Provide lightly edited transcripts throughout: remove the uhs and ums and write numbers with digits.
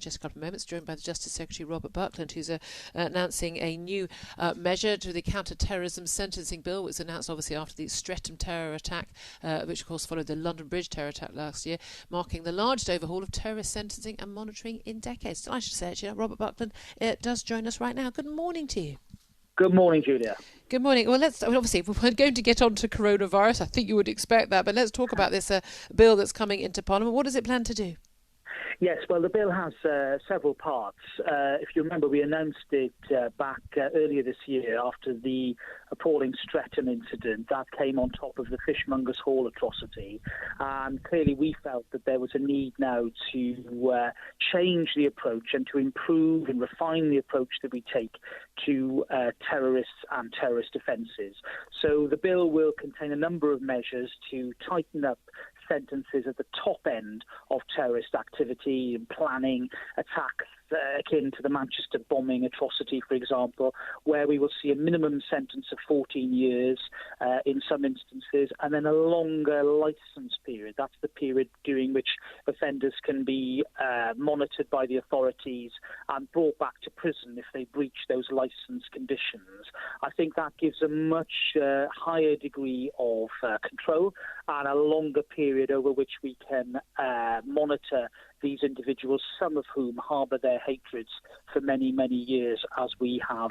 just a couple of moments, joined by the Justice Secretary Robert Buckland, who's announcing a new measure to the counter-terrorism sentencing bill, which was announced obviously after the Streatham terror attack, which of course followed the London Bridge terror attack last year, marking the largest overhaul of terrorist sentencing and monitoring in decades. I should say, actually, Robert Buckland does join us right now. Good morning to you. Good morning, Julia. Good morning. Well, obviously, if we're going to get on to coronavirus, I think you would expect that, but let's talk about this bill that's coming into Parliament. What does it plan to do? Yes, well, the bill has several parts. If you remember, we announced it back earlier this year after the appalling Streatham incident. That came on top of the Fishmongers Hall atrocity. And clearly we felt that there was a need now to change the approach and to improve and refine the approach that we take to terrorists and terrorist offences. So the bill will contain a number of measures to tighten up sentences at the top end of terrorist activity and planning, attacks akin to the Manchester bombing atrocity, for example, where we will see a minimum sentence of 14 years in some instances, and then a longer licence period. That's the period during which offenders can be monitored by the authorities and brought back to prison if they breach those licence conditions. I think that gives a much higher degree of control and a longer period over which we can monitor these individuals, some of whom harbour their hatreds for many, many years, as we have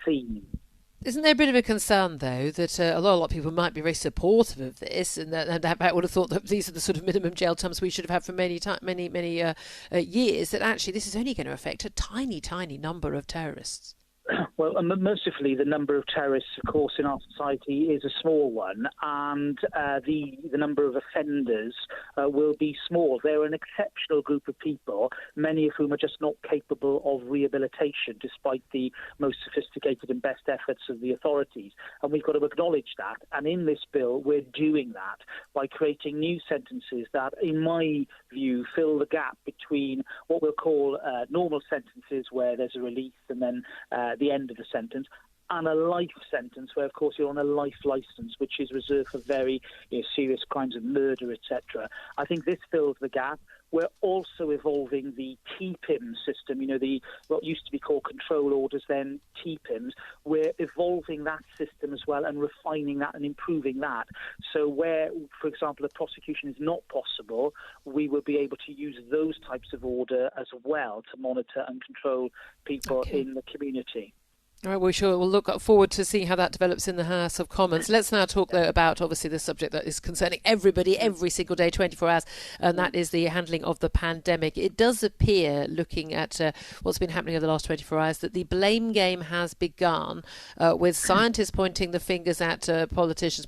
seen. Isn't there a bit of a concern, though, that a lot of people might be very supportive of this, and that would have thought that these are the sort of minimum jail terms we should have had for many years, that actually this is only going to affect a tiny, tiny number of terrorists? Well, mercifully, the number of terrorists, of course, in our society is a small one, and the number of offenders will be small. They're an exceptional group of people, many of whom are just not capable of rehabilitation, despite the most sophisticated and best efforts of the authorities. And we've got to acknowledge that. And in this bill, we're doing that by creating new sentences that, in my view, fill the gap between what we'll call normal sentences, where there's a release and then the end of the sentence, and a life sentence where, of course, you're on a life licence, which is reserved for very serious crimes of murder, etc. I think this fills the gap. We're also evolving the TPIM system, what used to be called control orders, then TPIMs. We're evolving that system as well and refining that and improving that. So where, for example, a prosecution is not possible, we will be able to use those types of order as well to monitor and control people in the community. All right, we'll look forward to seeing how that develops in the House of Commons. Let's now talk, though, about, obviously, the subject that is concerning everybody every single day, 24 hours, and that is the handling of the pandemic. It does appear, looking at what's been happening over the last 24 hours, that the blame game has begun with scientists pointing the fingers at politicians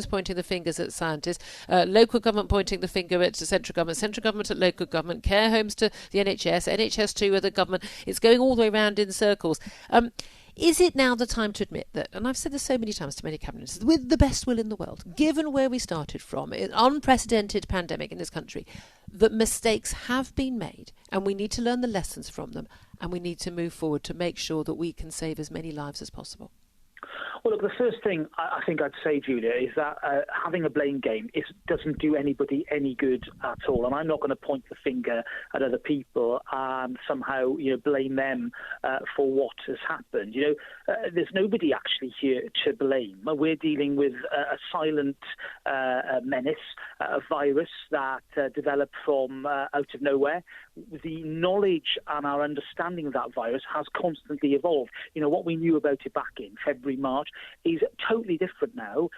pointing the fingers at scientists, local government pointing the finger at central government at local government, care homes to the NHS to the government. It's going all the way around in circles. Is it now the time to admit that, and I've said this so many times to many cabinets, with the best will in the world, given where we started from, an unprecedented pandemic in this country, that mistakes have been made and we need to learn the lessons from them and we need to move forward to make sure that we can save as many lives as possible? Well, look, the first thing I think I'd say, Julia, is that having a blame game doesn't do anybody any good at all. And I'm not going to point the finger at other people and somehow, blame them for what has happened. There's nobody actually here to blame. We're dealing with a silent menace, a virus that developed from out of nowhere. The knowledge and our understanding of that virus has constantly evolved. What we knew about it back in February, March is totally different now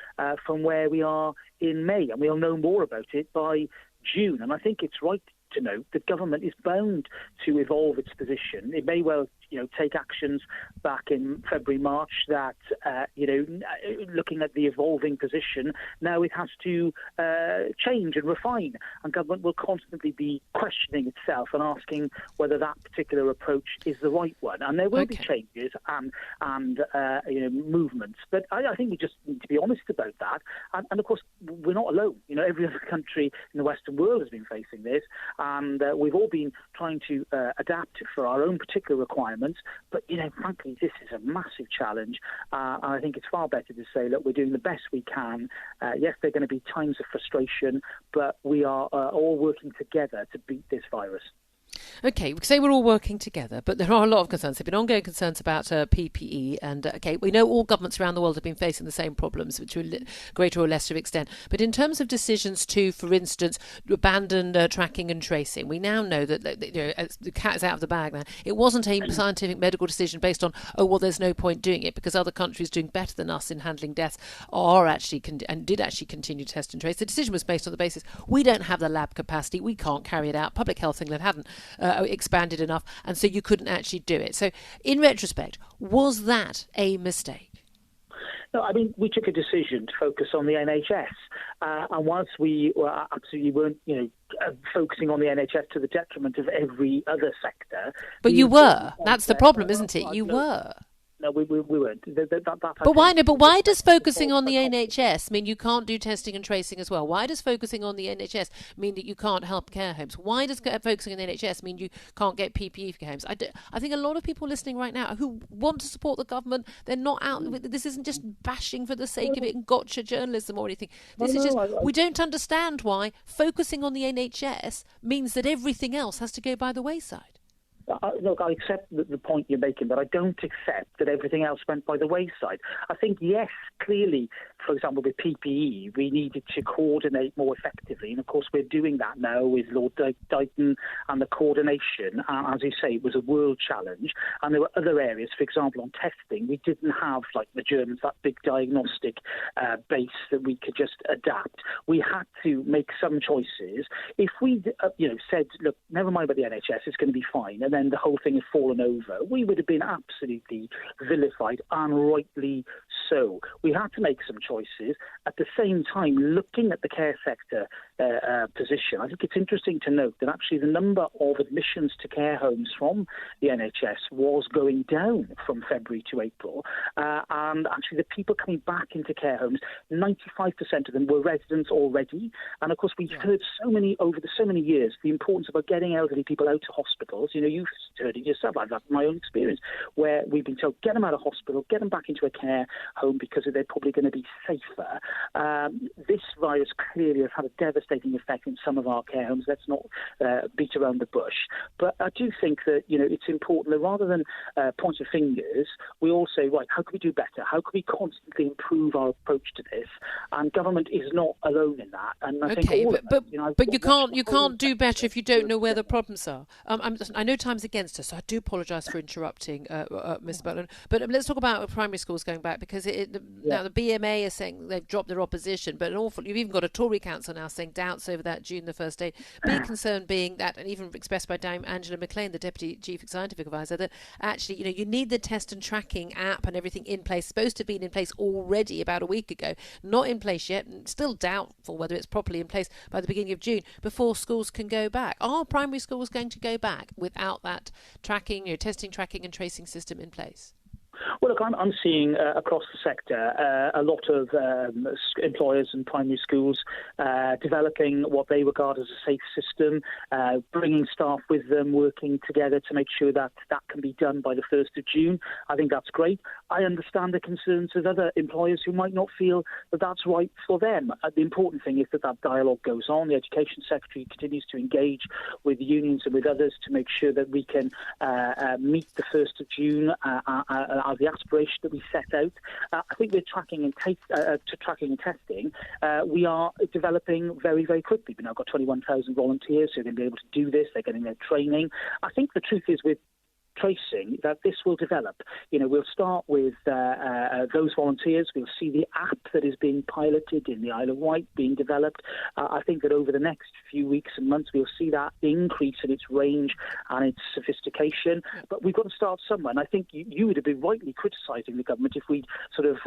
from where we are in May, and we'll know more about it by June. And I think it's right to note that government is bound to evolve its position. It may well, take actions back in February, March that, looking at the evolving position, now it has to change and refine. And government will constantly be questioning itself and asking whether that particular approach is the right one. And there will be changes and movements. But I think we just need to be honest about that. And of course, we're not alone. Every other country in the Western world has been facing this. And we've all been trying to adapt for our own particular requirements. But, frankly, this is a massive challenge. And I think it's far better to say, look, we're doing the best we can. Yes, there are going to be times of frustration, but we are all working together to beat this virus. Okay, we say we're all working together, but there are a lot of concerns. There have been ongoing concerns about PPE, and we know all governments around the world have been facing the same problems, to a greater or lesser extent. But in terms of decisions to, for instance, abandon tracking and tracing, we now know that the cat is out of the bag now. It wasn't a scientific medical decision based on, there's no point doing it because other countries doing better than us in handling deaths are actually did actually continue to test and trace. The decision was based on the basis we don't have the lab capacity, we can't carry it out. Public Health England hadn't expanded enough, and so you couldn't actually do it. So in retrospect, was that a mistake? No, I mean, we took a decision to focus on the NHS, and whilst we absolutely weren't, focusing on the NHS to the detriment of every other sector. But you were. That's the problem, isn't it? You were. No, we weren't. But why? No, but why does focusing on the NHS mean you can't do testing and tracing as well? Why does focusing on the NHS mean that you can't help care homes? Why does focusing on the NHS mean you can't get PPE for care homes? I think a lot of people listening right now who want to support the government, they're not out. This isn't just bashing for the sake of it and gotcha journalism or anything. This is just we don't understand why focusing on the NHS means that everything else has to go by the wayside. Look, I accept the point you're making, but I don't accept that everything else went by the wayside. I think, yes, clearly, for example, with PPE, we needed to coordinate more effectively. And, of course, we're doing that now with Lord Dighton and the coordination. As you say, it was a world challenge. And there were other areas, for example, on testing, we didn't have, like the Germans, that big diagnostic base that we could just adapt. We had to make some choices. If we, said, look, never mind about the NHS, it's going to be fine, and then the whole thing had fallen over, we would have been absolutely vilified, and rightly so. We had to make some choices. At the same time, looking at the care sector position, I think it's interesting to note that actually the number of admissions to care homes from the NHS was going down from February to April, and actually the people coming back into care homes, 95% of them were residents already, and of course we've heard over so many years the importance about getting elderly people out of hospitals. You've heard it yourself. I've had my own experience where we've been told, get them out of hospital, get them back into a care home because they're probably going to be safer. This virus clearly has had a devastating effect in some of our care homes. Let's not beat around the bush. But I do think that, it's important that rather than point of fingers, we all say, right, how can we do better? How can we constantly improve our approach to this? And government is not alone in that. And I think all but you can't do better if you don't know where the problems are. I know time's against us, so I do apologise for interrupting, Mr. Buckland. But let's talk about primary schools going back, because now the BMA is saying they've dropped their opposition, but you've even got a Tory council now saying doubts over that June the 1st date. Big concern being that, and even expressed by Dame Angela McLean, the Deputy Chief Scientific Advisor, that actually, you need the test and tracking app and everything in place, supposed to have been in place already about a week ago, not in place yet, and still doubtful whether it's properly in place by the beginning of June, before schools can go back. Are primary schools going to go back without that tracking, testing, tracking and tracing system in place? Well, look, I'm seeing across the sector a lot of employers and primary schools developing what they regard as a safe system, bringing staff with them, working together to make sure that can be done by the 1st of June. I think that's great. I understand the concerns of other employers who might not feel that that's right for them. The important thing is that dialogue goes on. The Education Secretary continues to engage with the unions and with others to make sure that we can meet the 1st of June the aspiration that we set out. I think we're tracking and testing. We are developing very, very quickly. We've now got 21,000 volunteers who are going to be able to do this. They're getting their training. I think the truth is with tracing that this will develop. We'll start with those volunteers. We'll see the app that is being piloted in the Isle of Wight being developed. I think that over the next few weeks and months, we'll see that increase in its range and its sophistication. But we've got to start somewhere. And I think you would have been rightly criticising the government if we sort of,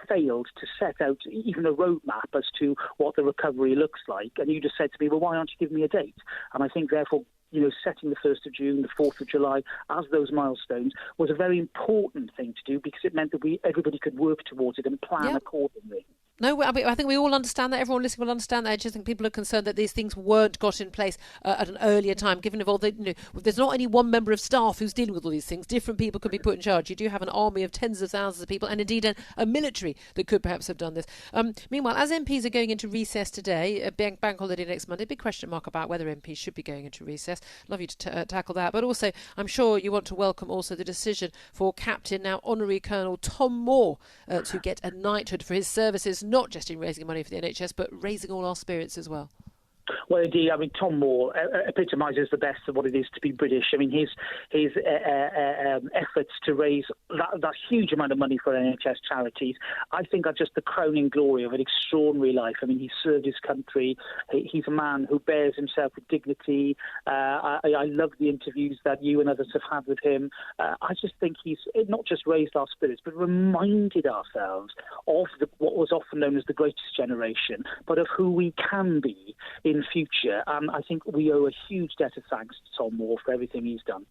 failed to set out even a roadmap as to what the recovery looks like. And you just said to me, well, why aren't you giving me a date? And I think, therefore, setting the 1st of June, the 4th of July as those milestones was a very important thing to do, because it meant that everybody could work towards it and plan accordingly. No, I think we all understand that. Everyone listening will understand that. I just think people are concerned that these things weren't got in place at an earlier time, given of all the, there's not only one member of staff who's dealing with all these things. Different people could be put in charge. You do have an army of tens of thousands of people, and indeed a military that could perhaps have done this. Meanwhile, as MPs are going into recess today, bank holiday next Monday, big question mark about whether MPs should be going into recess. Love you to tackle that. But also, I'm sure you want to welcome also the decision for Captain, now Honorary Colonel Tom Moore, to get a knighthood for his services, not just in raising money for the NHS, but raising all our spirits as well. Well, indeed, I mean, Tom Moore epitomises the best of what it is to be British. I mean, his efforts to raise that huge amount of money for NHS charities, I think, are just the crowning glory of an extraordinary life. I mean, he served his country. He's a man who bears himself with dignity. I love the interviews that you and others have had with him. I just think he's not just raised our spirits, but reminded ourselves of what was often known as the greatest generation, but of who we can be in future. I think we owe a huge debt of thanks to Tom Moore for everything he's done.